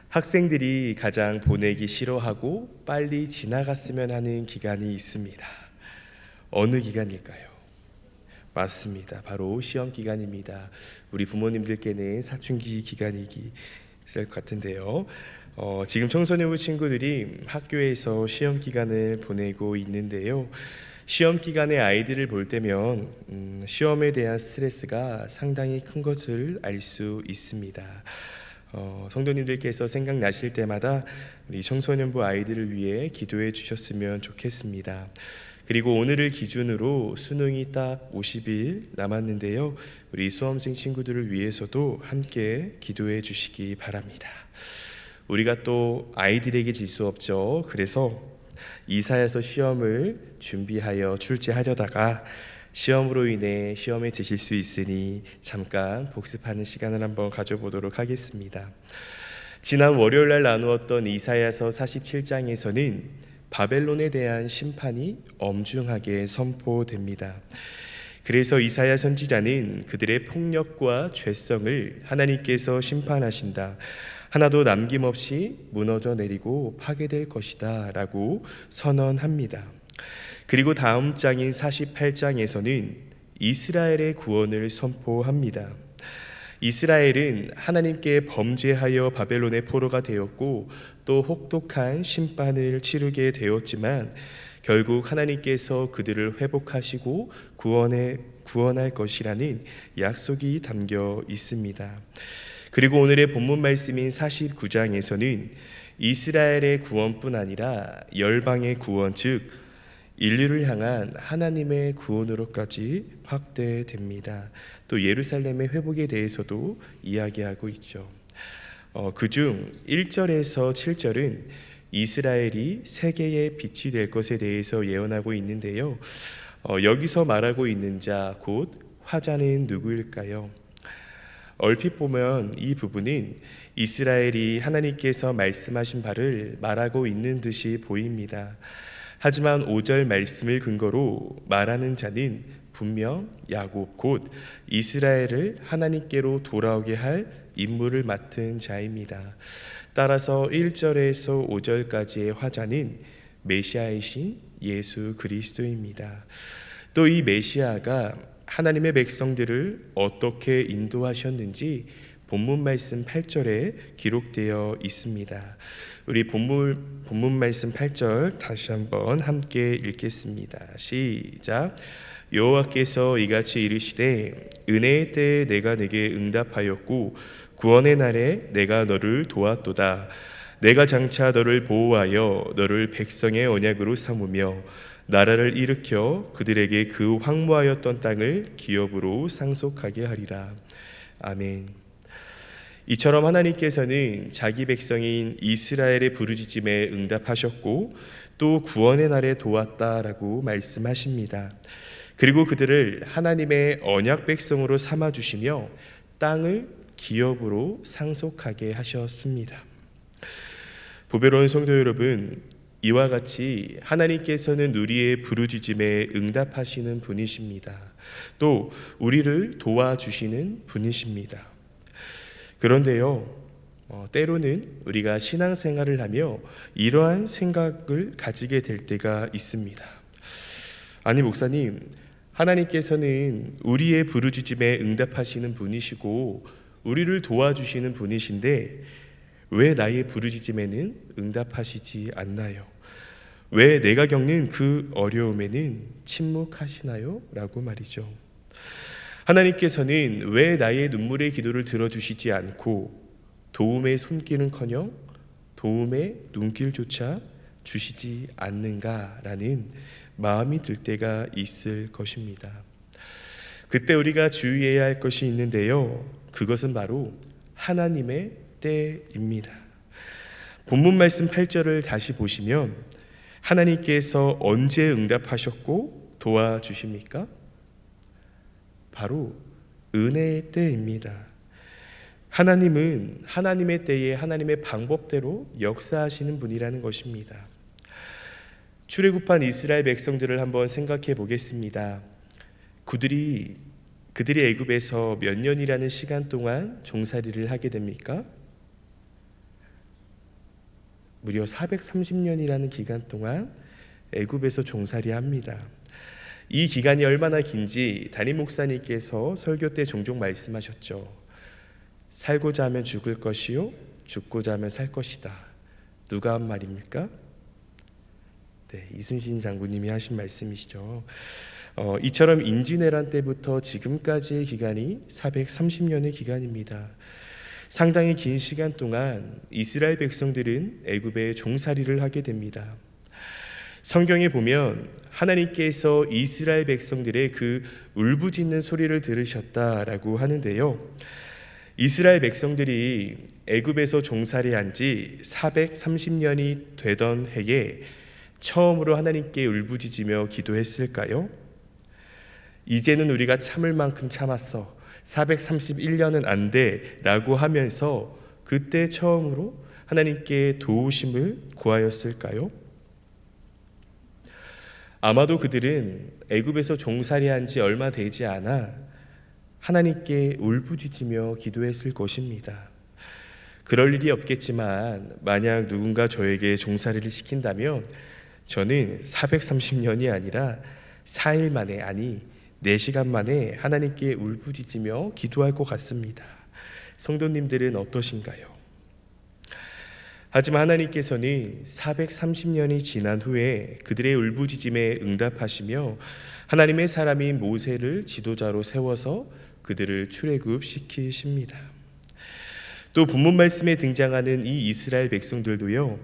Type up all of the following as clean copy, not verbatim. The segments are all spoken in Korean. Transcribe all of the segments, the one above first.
학생들이 가장 보내기 싫어하고 빨리 지나갔으면 하는 기간이 있습니다. 어느 기간일까요? 맞습니다. 바로 시험 기간입니다. 우리 부모님들께는 사춘기 기간이기 있을 것 같은데요. 지금 청소년부 친구들이 학교에서 시험 기간을 보내고 있는데요. 시험 기간에 아이들을 볼 때면 시험에 대한 스트레스가 상당히 큰 것을 알 수 있습니다. 성도님들께서 생각나실 때마다 우리 청소년부 아이들을 위해 기도해 주셨으면 좋겠습니다. 그리고 오늘을 기준으로 수능이 딱 50일 남았는데요. 우리 수험생 친구들을 위해서도 함께 기도해 주시기 바랍니다. 우리가 또 아이들에게 질 수 없죠. 그래서 이사야서 시험을 준비하여 출제하려다가 시험으로 인해 시험에 드실 수 있으니 잠깐 복습하는 시간을 한번 가져보도록 하겠습니다. 지난 월요일 날 나누었던 이사야서 47장에서는 바벨론에 대한 심판이 엄중하게 선포됩니다. 그래서 이사야 선지자는 그들의 폭력과 죄성을 하나님께서 심판하신다, 하나도 남김없이 무너져 내리고 파괴될 것이다 라고 선언합니다. 그리고 다음 장인 48장에서는 이스라엘의 구원을 선포합니다. 이스라엘은 하나님께 범죄하여 바벨론의 포로가 되었고 또 혹독한 심판을 치르게 되었지만 결국 하나님께서 그들을 회복하시고 구원할 것이라는 약속이 담겨 있습니다. 그리고 오늘의 본문 말씀인 49장에서는 이스라엘의 구원뿐 아니라 열방의 구원, 즉 인류를 향한 하나님의 구원으로까지 확대됩니다. 또 예루살렘의 회복에 대해서도 이야기하고 있죠. 그중 1절에서 7절은 이스라엘이 세계의 빛이 될 것에 대해서 예언하고 있는데요. 여기서 말하고 있는 자, 곧 화자는 누구일까요? 얼핏 보면 이 부분은 이스라엘이 하나님께서 말씀하신 바를 말하고 있는 듯이 보입니다. 하지만 5절 말씀을 근거로 말하는 자는 분명 야곱, 곧 이스라엘을 하나님께로 돌아오게 할 임무를 맡은 자입니다. 따라서 1절에서 5절까지의 화자는 메시아이신 예수 그리스도입니다. 또 이 메시아가 하나님의 백성들을 어떻게 인도하셨는지 본문 말씀 8절에 기록되어 있습니다. 우리 본문 말씀 8절 다시 한번 함께 읽겠습니다. 시작. 여호와께서 이같이 이르시되 은혜의 때에 내가 네게 응답하였고 구원의 날에 내가 너를 도왔도다. 내가 장차 너를 보호하여 너를 백성의 언약으로 삼으며 나라를 일으켜 그들에게 그 황무하였던 땅을 기업으로 상속하게 하리라. 아멘. 이처럼 하나님께서는 자기 백성인 이스라엘의 부르짖음에 응답하셨고 또 구원의 날에 도왔다라고 말씀하십니다. 그리고 그들을 하나님의 언약 백성으로 삼아주시며 땅을 기업으로 상속하게 하셨습니다. 보배로운 성도 여러분, 이와 같이 하나님께서는 우리의 부르짖음에 응답하시는 분이십니다. 또 우리를 도와주시는 분이십니다. 그런데요, 때로는 우리가 신앙생활을 하며 이러한 생각을 가지게 될 때가 있습니다. 아니 목사님, 하나님께서는 우리의 부르짖음에 응답하시는 분이시고 우리를 도와주시는 분이신데 왜 나의 부르짖음에는 응답하시지 않나요? 왜 내가 겪는 그 어려움에는 침묵하시나요? 라고 말이죠. 하나님께서는 왜 나의 눈물의 기도를 들어주시지 않고 도움의 손길은커녕 도움의 눈길조차 주시지 않는가라는 마음이 들 때가 있을 것입니다. 그때 우리가 주의해야 할 것이 있는데요, 그것은 바로 하나님의 때입니다. 본문 말씀 8절을 다시 보시면 하나님께서 언제 응답하셨고 도와주십니까? 바로 은혜의 때입니다. 하나님은 하나님의 때에 하나님의 방법대로 역사하시는 분이라는 것입니다. 출애굽한 이스라엘 백성들을 한번 생각해 보겠습니다. 그들이 애굽에서 몇 년이라는 시간 동안 종살이를 하게 됩니까? 무려 430년이라는 기간 동안 애굽에서 종살이합니다. 이 기간이 얼마나 긴지 담임 목사님께서 설교 때 종종 말씀하셨죠. 살고자 하면 죽을 것이요 죽고자 하면 살 것이다. 누가 한 말입니까? 네, 이순신 장군님이 하신 말씀이시죠. 이처럼 임진왜란 때부터 지금까지의 기간이 430년의 기간입니다. 상당히 긴 시간 동안 이스라엘 백성들은 애굽에 종살이를 하게 됩니다. 성경에 보면 하나님께서 이스라엘 백성들의 그 울부짖는 소리를 들으셨다라고 하는데요. 이스라엘 백성들이 애굽에서 종살이한 지 430년이 되던 해에 처음으로 하나님께 울부짖으며 기도했을까요? 이제는 우리가 참을 만큼 참았어. 431년은 안 돼 라고 하면서 그때 처음으로 하나님께 도우심을 구하였을까요? 아마도 그들은 애굽에서 종살이한 지 얼마 되지 않아 하나님께 울부짖으며 기도했을 것입니다. 그럴 일이 없겠지만 만약 누군가 저에게 종살이를 시킨다면 저는 430년이 아니라 4일 만에, 아니 4시간 만에 하나님께 울부짖으며 기도할 것 같습니다. 성도님들은 어떠신가요? 하지만 하나님께서는 430년이 지난 후에 그들의 울부짖음에 응답하시며 하나님의 사람인 모세를 지도자로 세워서 그들을 출애굽시키십니다. 또 본문 말씀에 등장하는 이 이스라엘 백성들도요,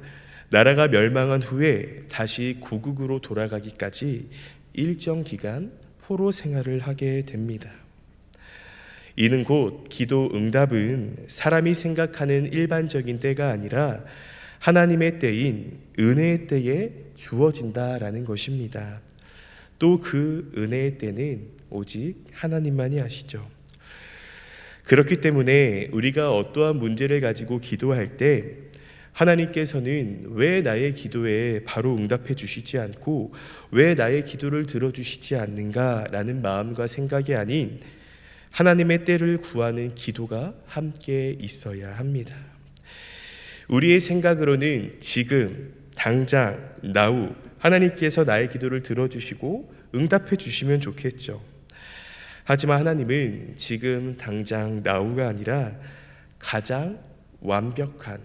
나라가 멸망한 후에 다시 고국으로 돌아가기까지 일정 기간 포로 생활을 하게 됩니다. 이는 곧 기도 응답은 사람이 생각하는 일반적인 때가 아니라 하나님의 때인 은혜의 때에 주어진다라는 것입니다. 또 그 은혜의 때는 오직 하나님만이 아시죠. 그렇기 때문에 우리가 어떠한 문제를 가지고 기도할 때 하나님께서는 왜 나의 기도에 바로 응답해 주시지 않고 왜 나의 기도를 들어주시지 않는가라는 마음과 생각이 아닌 하나님의 때를 구하는 기도가 함께 있어야 합니다. 우리의 생각으로는 지금 당장 나우 하나님께서 나의 기도를 들어주시고 응답해 주시면 좋겠죠. 하지만 하나님은 지금 당장 나우가 아니라 가장 완벽한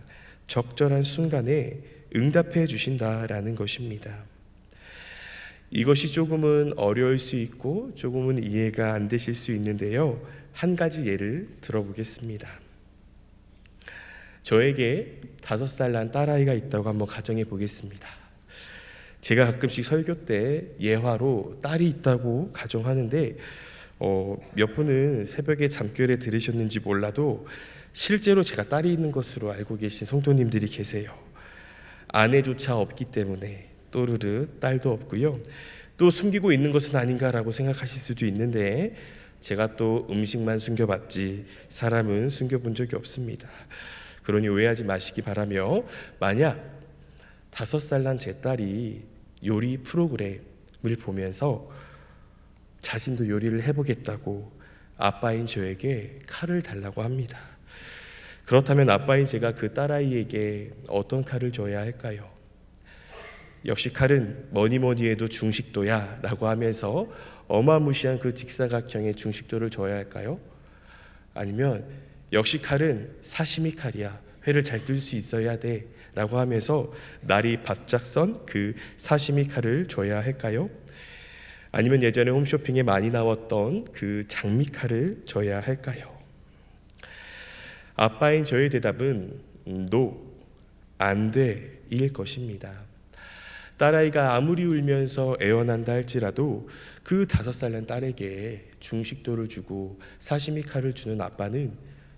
적절한 순간에 응답해 주신다라는 것입니다. 이것이 조금은 어려울 수 있고 조금은 이해가 안 되실 수 있는데요. 한 가지 예를 들어보겠습니다. 저에게 5살 난 딸아이가 있다고 한번 가정해 보겠습니다. 제가 가끔씩 설교 때 예화로 딸이 있다고 가정하는데 몇 분은 새벽에 잠결에 들으셨는지 몰라도 실제로 제가 딸이 있는 것으로 알고 계신 성도님들이 계세요. 아내조차 없기 때문에 또르르 딸도 없고요. 또 숨기고 있는 것은 아닌가라고 생각하실 수도 있는데 제가 또 음식만 숨겨봤지 사람은 숨겨본 적이 없습니다. 그러니 오해하지 마시기 바라며 만약 5살 난 제 딸이 요리 프로그램을 보면서 자신도 요리를 해보겠다고 아빠인 저에게 칼을 달라고 합니다. 그렇다면 아빠인 제가 그 딸아이에게 어떤 칼을 줘야 할까요? 역시 칼은 뭐니 해도 중식도야 라고 하면서 어마무시한 그 직사각형의 중식도를 줘야 할까요? 아니면 역시 칼은 사시미 칼이야, 회를 잘 뜰 수 있어야 돼 라고 하면서 날이 바짝 선 그 사시미 칼을 줘야 할까요? 아니면 예전에 홈쇼핑에 많이 나왔던 그 장미칼을 줘야 할까요? 아빠인 저의 대답은 no, 안 돼 일 것입니다. 딸아이가 아무리 울면서 애원한다 할지라도 그 5살 난 딸에게 중식도를 주고 사시미 칼을 주는 아빠는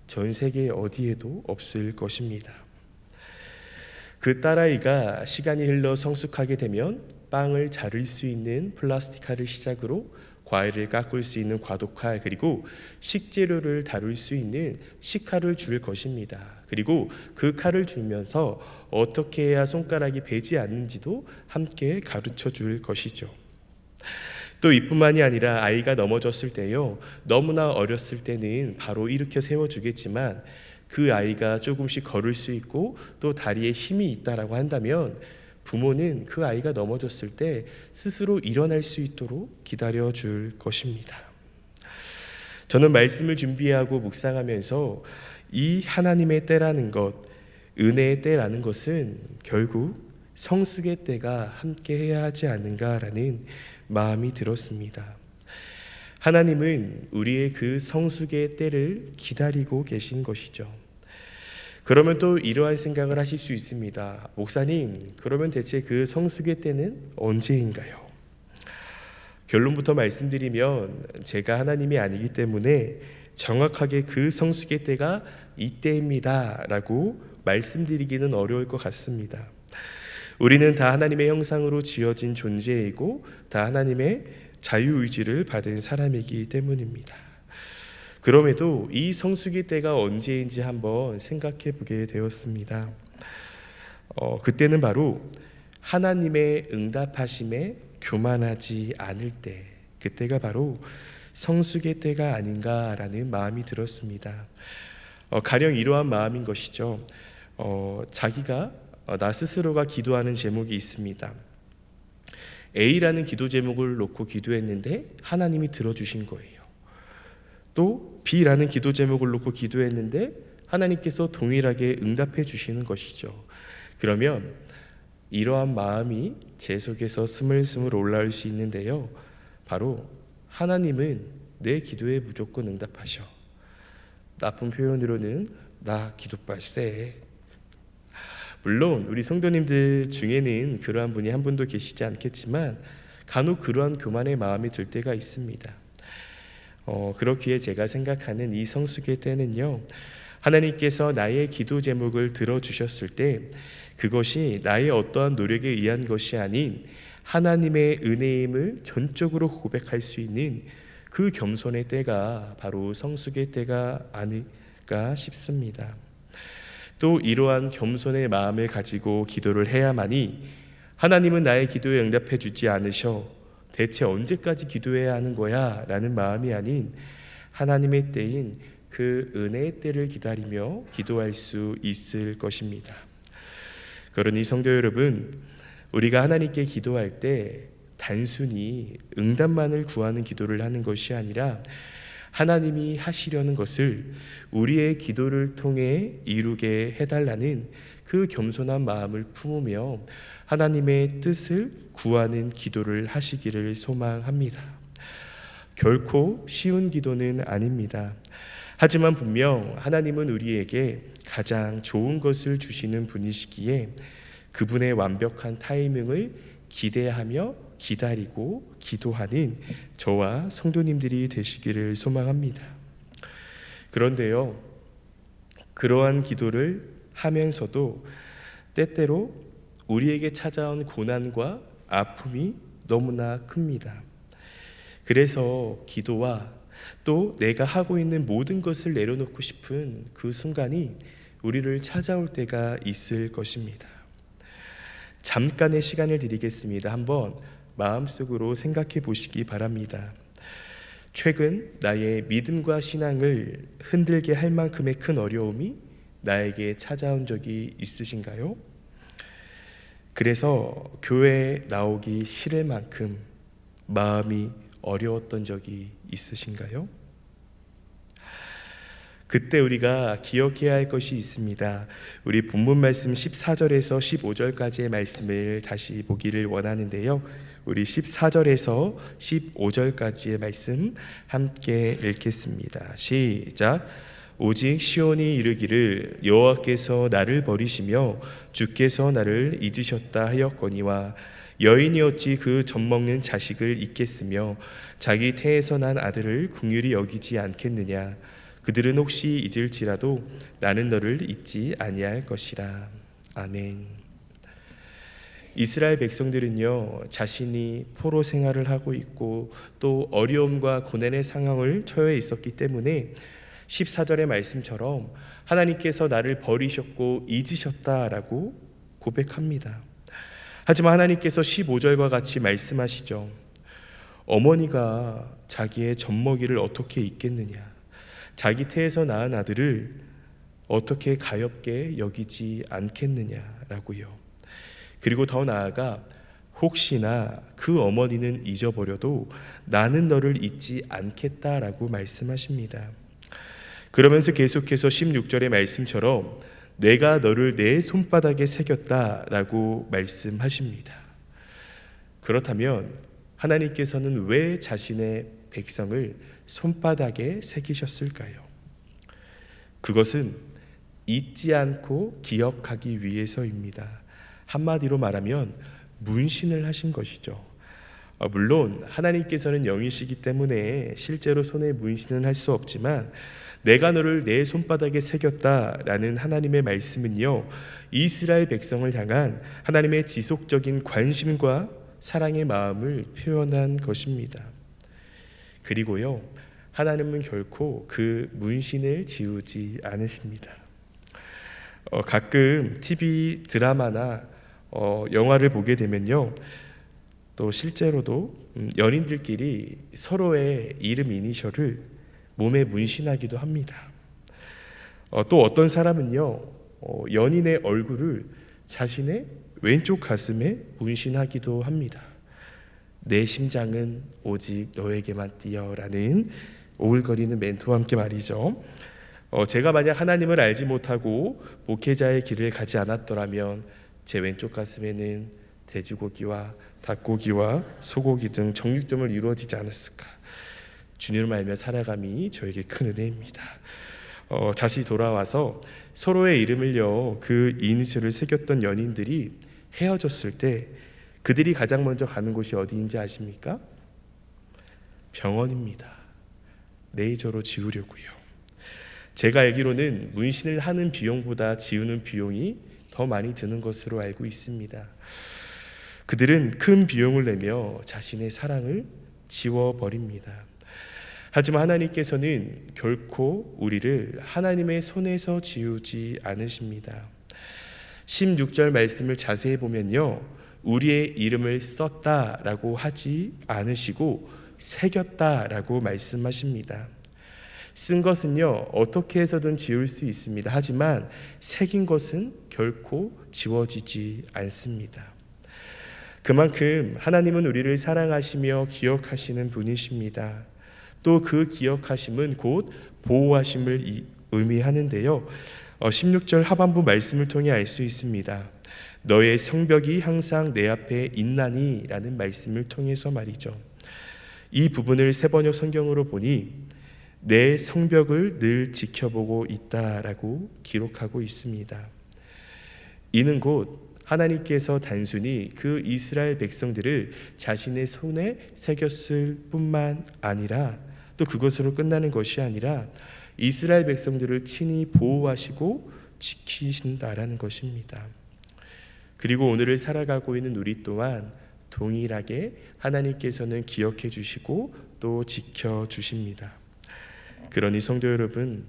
전 세계 어디에도 없을 것입니다. 그 딸아이가 시간이 흘러 성숙하게 되면 빵을 자를 수 있는 플라스틱 칼을 시작으로 과일을 깎을 수 있는 과도칼, 그리고 식재료를 다룰 수 있는 식칼을 줄 것입니다. 그리고 그 칼을 주면서 어떻게 해야 손가락이 베지 않는지도 함께 가르쳐 줄 것이죠. 또 이뿐만이 아니라 아이가 넘어졌을 때요, 너무나 어렸을 때는 바로 일으켜 세워주겠지만 그 아이가 조금씩 걸을 수 있고 또 다리에 힘이 있다라고 한다면 부모는 그 아이가 넘어졌을 때 스스로 일어날 수 있도록 기다려 줄 것입니다. 저는 말씀을 준비하고 묵상하면서 이 하나님의 때라는 것, 은혜의 때라는 것은 결국 성숙의 때가 함께 해야 하지 않는가라는 마음이 들었습니다. 하나님은 우리의 그 성숙의 때를 기다리고 계신 것이죠. 그러면 또 이러한 생각을 하실 수 있습니다. 목사님, 그러면 대체 그 성숙의 때는 언제인가요? 결론부터 말씀드리면 제가 하나님이 아니기 때문에 정확하게 그 성숙의 때가 이때입니다 라고 말씀드리기는 어려울 것 같습니다. 우리는 다 하나님의 형상으로 지어진 존재이고 다 하나님의 자유의지를 받은 사람이기 때문입니다. 그럼에도 이 성숙의 때가 언제인지 한번 생각해 보게 되었습니다. 그때는 바로 하나님의 응답하심에 교만하지 않을 때, 그때가 바로 성숙의 때가 아닌가라는 마음이 들었습니다. 가령 이러한 마음인 것이죠. 자기가 나 스스로가 기도하는 제목이 있습니다. A라는 기도 제목을 놓고 기도했는데 하나님이 들어주신 거예요. 또 B라는 기도 제목을 놓고 기도했는데 하나님께서 동일하게 응답해 주시는 것이죠. 그러면 이러한 마음이 제 속에서 스물스물 올라올 수 있는데요. 바로 하나님은 내 기도에 무조건 응답하셔. 나쁜 표현으로는 나 기도빨세. 물론 우리 성도님들 중에는 그러한 분이 한 분도 계시지 않겠지만 간혹 그러한 교만의 마음이 들 때가 있습니다. 그렇기에 제가 생각하는 이 성숙의 때는요, 하나님께서 나의 기도 제목을 들어주셨을 때 그것이 나의 어떠한 노력에 의한 것이 아닌 하나님의 은혜임을 전적으로 고백할 수 있는 그 겸손의 때가 바로 성숙의 때가 아닐까 싶습니다. 또 이러한 겸손의 마음을 가지고 기도를 해야만이 하나님은 나의 기도에 응답해 주지 않으셔. 대체 언제까지 기도해야 하는 거야? 라는 마음이 아닌 하나님의 때인 그 은혜의 때를 기다리며 기도할 수 있을 것입니다. 그러니 성도 여러분, 우리가 하나님께 기도할 때 단순히 응답만을 구하는 기도를 하는 것이 아니라 하나님이 하시려는 것을 우리의 기도를 통해 이루게 해달라는 그 겸손한 마음을 품으며 하나님의 뜻을 구하는 기도를 하시기를 소망합니다. 결코 쉬운 기도는 아닙니다. 하지만 분명 하나님은 우리에게 가장 좋은 것을 주시는 분이시기에 그분의 완벽한 타이밍을 기대하며 기다리고 기도하는 저와 성도님들이 되시기를 소망합니다. 그런데요, 그러한 기도를 하면서도 때때로 우리에게 찾아온 고난과 아픔이 너무나 큽니다. 그래서 기도와 또 내가 하고 있는 모든 것을 내려놓고 싶은 그 순간이 우리를 찾아올 때가 있을 것입니다. 잠깐의 시간을 드리겠습니다. 한번 마음속으로 생각해 보시기 바랍니다. 최근 나의 믿음과 신앙을 흔들게 할 만큼의 큰 어려움이 나에게 찾아온 적이 있으신가요? 그래서 교회에 나오기 싫을 만큼 마음이 어려웠던 적이 있으신가요? 그때 우리가 기억해야 할 것이 있습니다. 우리 본문 말씀 14절에서 15절까지의 말씀을 다시 보기를 원하는데요. 우리 14절에서 15절까지의 말씀 함께 읽겠습니다. 시작. 오직 시온이 이르기를 여호와께서 나를 버리시며 주께서 나를 잊으셨다 하였거니와 여인이 어찌 그 젖먹는 자식을 잊겠으며 자기 태에서 난 아들을 긍휼히 여기지 않겠느냐. 그들은 혹시 잊을지라도 나는 너를 잊지 아니할 것이라. 아멘. 이스라엘 백성들은요, 자신이 포로 생활을 하고 있고 또 어려움과 고난의 상황을 처해 있었기 때문에 14절의 말씀처럼 하나님께서 나를 버리셨고 잊으셨다라고 고백합니다. 하지만 하나님께서 15절과 같이 말씀하시죠. 어머니가 자기의 젖먹이를 어떻게 잊겠느냐. 자기 태에서 낳은 아들을 어떻게 가엾게 여기지 않겠느냐라고요. 그리고 더 나아가 혹시나 그 어머니는 잊어버려도 나는 너를 잊지 않겠다라고 말씀하십니다. 그러면서 계속해서 16절의 말씀처럼 내가 너를 내 손바닥에 새겼다라고 말씀하십니다. 그렇다면 하나님께서는 왜 자신의 백성을 손바닥에 새기셨을까요? 그것은 잊지 않고 기억하기 위해서입니다. 한마디로 말하면 문신을 하신 것이죠. 물론 하나님께서는 영이시기 때문에 실제로 손에 문신은 할 수 없지만 내가 너를 내 손바닥에 새겼다라는 하나님의 말씀은요, 이스라엘 백성을 향한 하나님의 지속적인 관심과 사랑의 마음을 표현한 것입니다. 그리고요, 하나님은 결코 그 문신을 지우지 않으십니다. 가끔 TV 드라마나 영화를 보게 되면요, 또 실제로도 연인들끼리 서로의 이름 이니셜을 몸에 문신하기도 합니다. 또 어떤 사람은요, 연인의 얼굴을 자신의 왼쪽 가슴에 문신하기도 합니다. 내 심장은 오직 너에게만 뛰어라는 오글거리는 멘트와 함께 말이죠. 제가 만약 하나님을 알지 못하고 목회자의 길을 가지 않았더라면 제 왼쪽 가슴에는 돼지고기와 닭고기와 소고기 등 정육점을 이루어지지 않았을까. 주님을 알며 살아감이 저에게 큰 은혜입니다. 다시 돌아와서 서로의 이름을요, 그 이니셜을 새겼던 연인들이 헤어졌을 때 그들이 가장 먼저 가는 곳이 어디인지 아십니까? 병원입니다. 레이저로 지우려고요. 제가 알기로는 문신을 하는 비용보다 지우는 비용이 더 많이 드는 것으로 알고 있습니다. 그들은 큰 비용을 내며 자신의 사랑을 지워버립니다. 하지만 하나님께서는 결코 우리를 하나님의 손에서 지우지 않으십니다. 16절 말씀을 자세히 보면요, 우리의 이름을 썼다라고 하지 않으시고 새겼다라고 말씀하십니다. 쓴 것은요, 어떻게 해서든 지울 수 있습니다. 하지만 새긴 것은 결코 지워지지 않습니다. 그만큼 하나님은 우리를 사랑하시며 기억하시는 분이십니다. 또 그 기억하심은 곧 보호하심을 의미하는데요, 16절 하반부 말씀을 통해 알 수 있습니다. 너의 성벽이 항상 내 앞에 있나니 라는 말씀을 통해서 말이죠. 이 부분을 세번역 성경으로 보니 내 성벽을 늘 지켜보고 있다라고 기록하고 있습니다. 이는 곧 하나님께서 단순히 그 이스라엘 백성들을 자신의 손에 새겼을 뿐만 아니라, 또 그것으로 끝나는 것이 아니라 이스라엘 백성들을 친히 보호하시고 지키신다라는 것입니다. 그리고 오늘을 살아가고 있는 우리 또한 동일하게 하나님께서는 기억해 주시고 또 지켜 주십니다. 그러니 성도 여러분,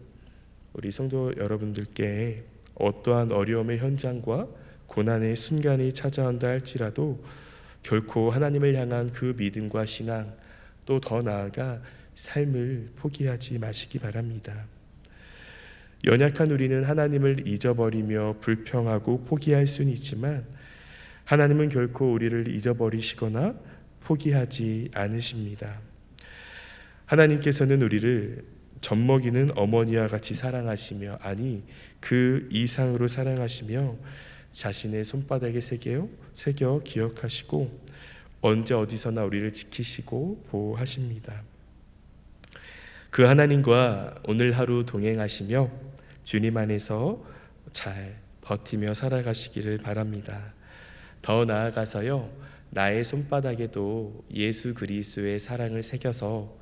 우리 성도 여러분들께 어떠한 어려움의 현장과 고난의 순간이 찾아온다 할지라도 결코 하나님을 향한 그 믿음과 신앙, 또 더 나아가 삶을 포기하지 마시기 바랍니다. 연약한 우리는 하나님을 잊어버리며 불평하고 포기할 수는 있지만 하나님은 결코 우리를 잊어버리시거나 포기하지 않으십니다. 하나님께서는 우리를 젖먹이는 어머니와 같이 사랑하시며, 아니 그 이상으로 사랑하시며 자신의 손바닥에 새겨 기억하시고 언제 어디서나 우리를 지키시고 보호하십니다. 그 하나님과 오늘 하루 동행하시며 주님 안에서 잘 버티며 살아가시기를 바랍니다. 더 나아가서요, 나의 손바닥에도 예수 그리스도의 사랑을 새겨서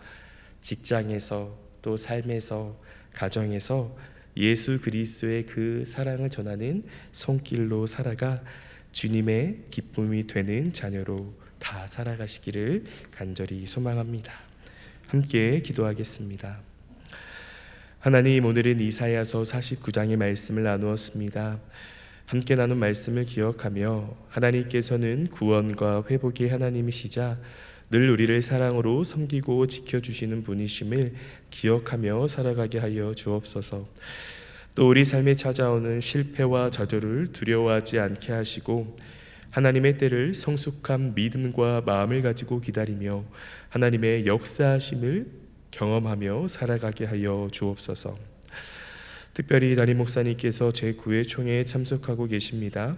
직장에서 또 삶에서 가정에서 예수 그리스도의 그 사랑을 전하는 손길로 살아가 주님의 기쁨이 되는 자녀로 다 살아가시기를 간절히 소망합니다. 함께 기도하겠습니다. 하나님, 오늘은 이사야서 49장의 말씀을 나누었습니다. 함께 나눈 말씀을 기억하며 하나님께서는 구원과 회복의 하나님이시자 늘 우리를 사랑으로 섬기고 지켜주시는 분이심을 기억하며 살아가게 하여 주옵소서. 또 우리 삶에 찾아오는 실패와 좌절을 두려워하지 않게 하시고 하나님의 때를 성숙한 믿음과 마음을 가지고 기다리며 하나님의 역사하심을 경험하며 살아가게 하여 주옵소서. 특별히 담임 목사님께서 제9회 총회에 참석하고 계십니다.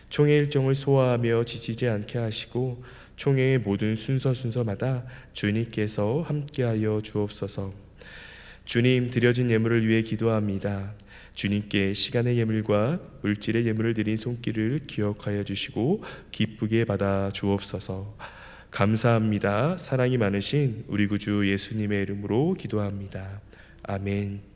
총회 일정을 소화하며 지치지 않게 하시고 총회의 모든 순서마다 주님께서 함께하여 주옵소서. 주님, 드려진 예물을 위해 기도합니다. 주님께 시간의 예물과 물질의 예물을 드린 손길을 기억하여 주시고 기쁘게 받아 주옵소서. 감사합니다. 사랑이 많으신 우리 구주 예수님의 이름으로 기도합니다. 아멘.